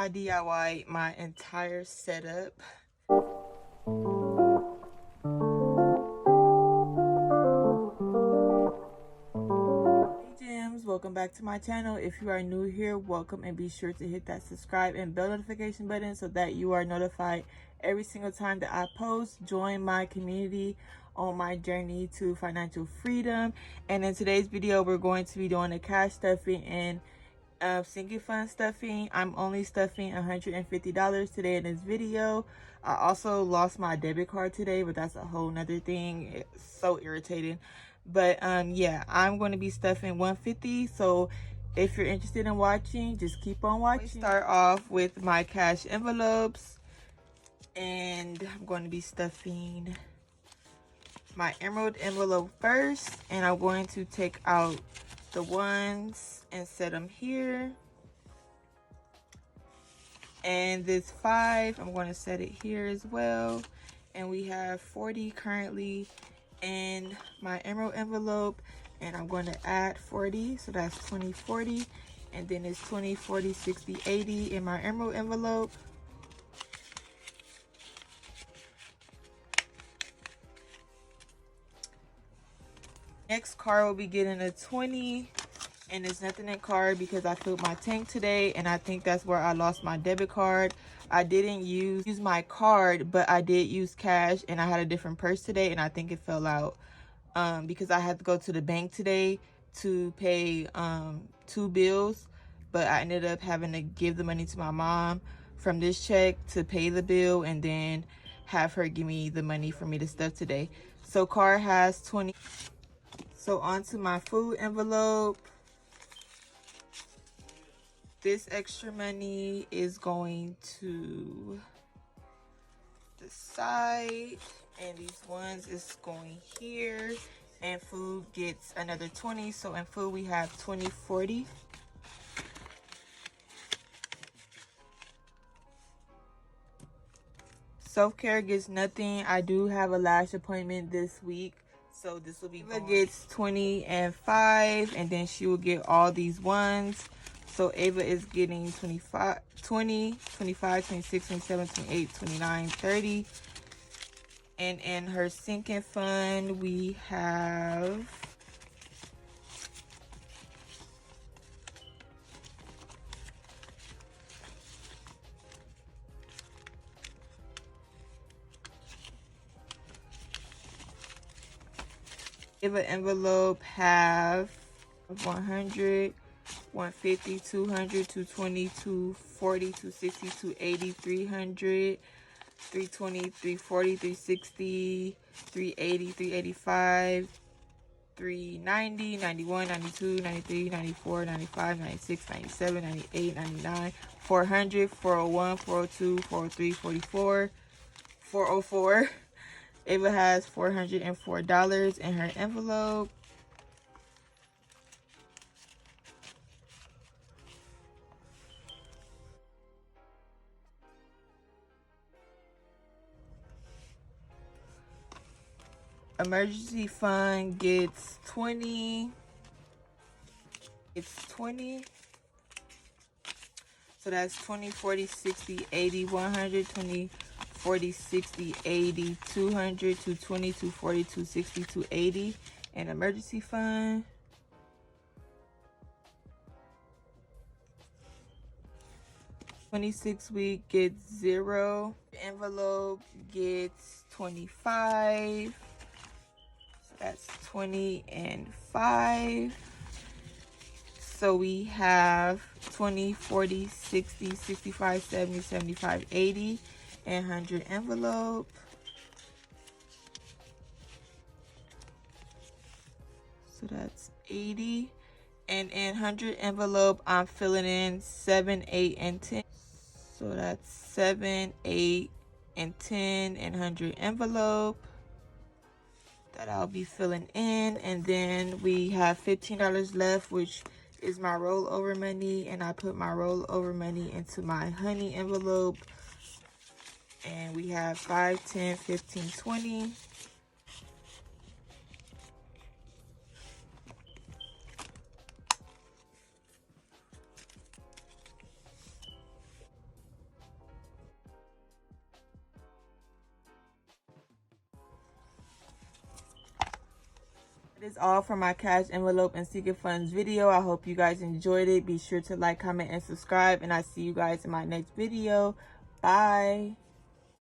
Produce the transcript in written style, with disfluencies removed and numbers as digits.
I DIY my entire setup. Hey gems, welcome back to my channel. If you are new here, welcome, and be sure to hit that subscribe and bell notification button so that you are notified every single time that I post. Join my community on my journey to financial freedom. And in today's video, we're going to be doing a cash stuffing and sinking fund stuffing. I'm only stuffing $150 today in this video. I also lost my debit card today, but that's a whole nother thing. It's so irritating. But yeah, I'm going to be stuffing $150. So if you're interested in watching, just keep on watching. Start off with my cash envelopes, and I'm going to be stuffing my emerald envelope first, and I'm going to take out the ones and set them here. And this 5, I'm going to set it here as well. And we have 40 currently in my emerald envelope, and I'm going to add 40, so that's 20, 40, and then it's 20, 40, 60, 80 in my emerald envelope. Next card will be getting a 20, and there's nothing in card because I filled my tank today, and I think that's where I lost my debit card. I didn't use my card, but I did use cash, and I had a different purse today, and I think it fell out because I had to go to the bank today to pay 2 bills, but I ended up having to give the money to my mom from this check to pay the bill and then have her give me the money for me to stuff today. So card has 20. So onto my food envelope. This extra money is going to the side, and these ones is going here, and food gets another 20. So in food we have 20, 40. Self-care gets nothing. I do have a lash appointment this week, so this will be Ava gets 20 and 5, and then she will get all these ones. So Ava is getting 25, 20, 25, 26, 27, 28, 29, 30. And in her sinking fund, we have Ava envelope have 100, 150, 200, 220, 240, 260, 280, 300, 320, 340, 360, 380, 385, 390, 91, 92, 93, 94, 95, 96, 97, 98, 99, 400, 401, 402, 403, 44, 404. Ava has $404 in her envelope. Emergency fund gets 20. It's 20. So that's 20, 40, 60, 80, 100, 20, 40, 60, 80, 200, 220, 240, 260, 280 in emergency fund. $26 gets 0. Envelope gets 25. So that's 20 and 5. So we have 20, 40, 60, 65, 70, 75, 80, and 100 envelope. So that's 80. And in 100 envelope, I'm filling in 7, 8, and 10. So that's 7, 8, and 10 in 100 envelope that I'll be filling in. And then we have $15 left, which is my rollover money, and I put my rollover money into my honey envelope. And we have 5, 10, 15, 20. That is all for my cash envelope and secret funds video. I hope you guys enjoyed it. Be sure to like, comment, and subscribe, and I see you guys in my next video. Bye.